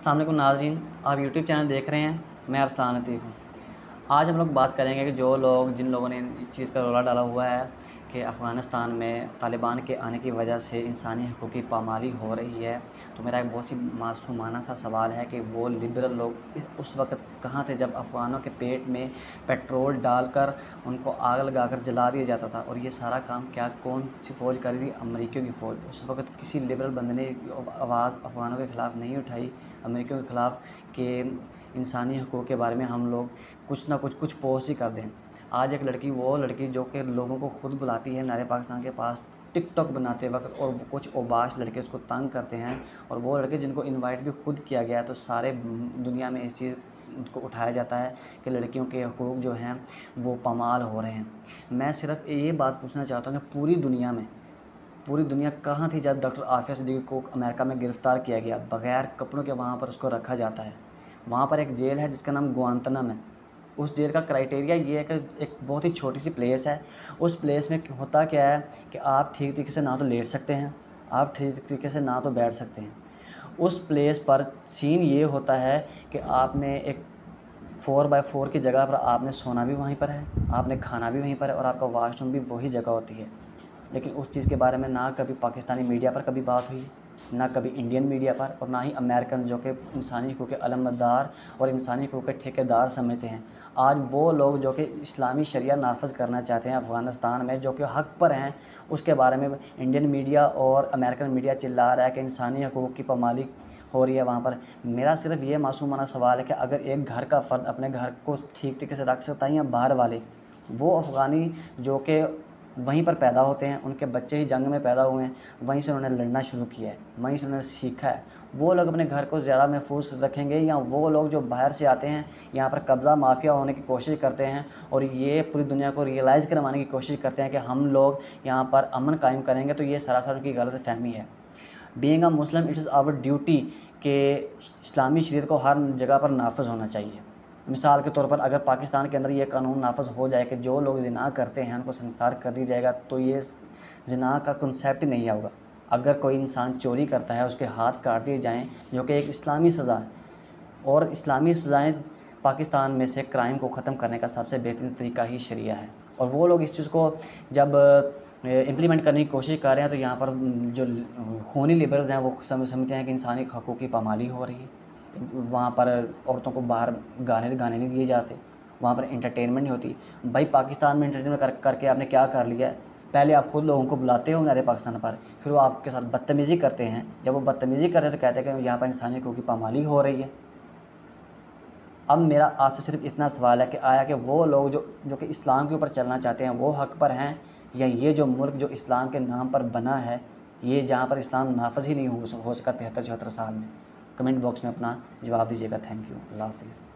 अस्सलाम वालेकुम नाज़रीन, आप यूट्यूब चैनल देख रहे हैं। मैं अरसलान लतीफ़ हूँ। आज हम लोग बात करेंगे कि जिन लोगों ने इस चीज़ का रौला डाला हुआ है कि अफ़गानिस्तान में तालिबान के आने की वजह से इंसानी हक़ूक़ की पामाली हो रही है। तो मेरा एक बहुत ही मासूमाना सा सवाल है कि वो लिबरल लोग उस वक़्त कहाँ थे जब अफ़गानों के पेट में पेट्रोल डालकर उनको आग लगाकर जला दिया जाता था। और ये सारा काम कौन सी फ़ौज कर रही थी? अमेरिकियों की फ़ौज। उस वक़्त किसी लिबरल बंदे ने आवाज़ अफ़गानों के ख़िलाफ़ नहीं उठाई, अमेरिकियों के ख़िलाफ़, कि इंसानी हक़ूक़ के बारे में हम लोग कुछ ना कुछ पोस्ट ही कर दें। आज एक लड़की, वो लड़की जो कि लोगों को खुद बुलाती है नारे पाकिस्तान के पास टिकटॉक बनाते वक्त, और वो कुछ ओबाश लड़के उसको तंग करते हैं, और वो लड़के जिनको इनवाइट भी खुद किया गया है। तो सारे दुनिया में इस चीज़ को उठाया जाता है कि लड़कियों के हकूक़ जो हैं वो पामाल हो रहे हैं। मैं सिर्फ ये बात पूछना चाहता हूँ कि पूरी दुनिया कहाँ थी जब डॉक्टर आफिया सिद्दीकी को अमेरिका में गिरफ़्तार किया गया? बग़ैर कपड़ों के वहाँ पर उसको रखा जाता है। वहाँ पर एक जेल है जिसका नाम गुआंतनामो है। उस जेल का क्राइटेरिया ये है कि एक बहुत ही छोटी सी प्लेस है। उस प्लेस में होता क्या है कि आप ठीक तरीके से ना तो लेट सकते हैं, आप ठीक तरीके से ना तो बैठ सकते हैं। उस प्लेस पर सीन ये होता है कि आपने एक 4x4 की जगह पर आपने सोना भी वहीं पर है, आपने खाना भी वहीं पर है, और आपका वॉशरूम भी वही जगह होती है। लेकिन उस चीज़ के बारे में ना कभी पाकिस्तानी मीडिया पर कभी बात हुई, ना कभी इंडियन मीडिया पर, और ना ही अमेरिकन जो कि इंसानी हकूक़ के अलमबरदार और इंसानी हकूक़ के ठेकेदार समझते हैं। आज वो लोग जो कि इस्लामी शरिया नाफिज़ करना चाहते हैं अफ़गानिस्तान में, जो कि हक़ पर हैं, उसके बारे में इंडियन मीडिया और अमेरिकन मीडिया चिल्ला रहा है कि इंसानी हकूक़ की पामाली हो रही है वहाँ पर। मेरा सिर्फ ये मासूमाना सवाल है कि अगर एक घर का फ़र्द अपने घर को ठीक तरीके से रख सकता है, या बाहर वाले, वो अफ़गानी जो कि वहीं पर पैदा होते हैं, उनके बच्चे ही जंग में पैदा हुए हैं, वहीं से उन्होंने लड़ना शुरू किया है, वहीं से उन्होंने सीखा है, वो लोग अपने घर को ज़्यादा महफूज रखेंगे, या वो लोग जो बाहर से आते हैं यहाँ पर कब्ज़ा माफिया होने की कोशिश करते हैं, और ये पूरी दुनिया को रियलाइज़ करवाने की कोशिश करते हैं कि हम लोग यहाँ पर अमन कायम करेंगे? तो ये सरासर उनकी गलत फहमी है। Being a Muslim it is our duty कि इस्लामी शरीयत को हर जगह पर नाफिज़ होना चाहिए। मिसाल के तौर पर अगर पाकिस्तान के अंदर ये कानून नाफिज़ हो जाए कि जो लोग ज़िना करते हैं उनको संसार कर दिया जाएगा, तो ये ज़िना का कॉन्सेप्ट ही नहीं होगा। अगर कोई इंसान चोरी करता है, उसके हाथ काट दिए जाएँ, जो कि एक इस्लामी सज़ा है, और इस्लामी सज़ाएँ पाकिस्तान में से क्राइम को ख़त्म करने का सबसे बेहतरीन तरीका ही शरिया है। और वो लोग इस चीज़ को जब इम्प्लीमेंट करने की कोशिश कर रहे हैं, तो यहाँ पर जो खूनी लिबरल्स हैं वो समझते हैं कि इंसानी हक़ूक़ की पामाली हो रही है। वहाँ पर औरतों को बाहर गाने नहीं दिए जाते, वहाँ पर एंटरटेनमेंट नहीं होती। भाई पाकिस्तान में एंटरटेनमेंट करके आपने क्या कर लिया है? पहले आप खुद लोगों को बुलाते हो नारे पाकिस्तान पर, फिर वो आपके साथ बदतमीज़ी करते हैं। जब वो बदतमीज़ी कर रहे हैं तो कहते हैं कि यहाँ पर इंसानी हक़ूक़ की पामाली हो रही है। अब मेरा आपसे सिर्फ इतना सवाल है कि आया कि वो लोग जो कि इस्लाम के ऊपर चलना चाहते हैं, वो हक़ पर हैं, या ये जो मुल्क जो इस्लाम के नाम पर बना है, ये जहाँ पर इस्लाम नाफिज़ ही नहीं हो सका 73-74 साल में? कमेंट बॉक्स में अपना जवाब दीजिएगा। Thank you. अल्लाह हाफ़िज़।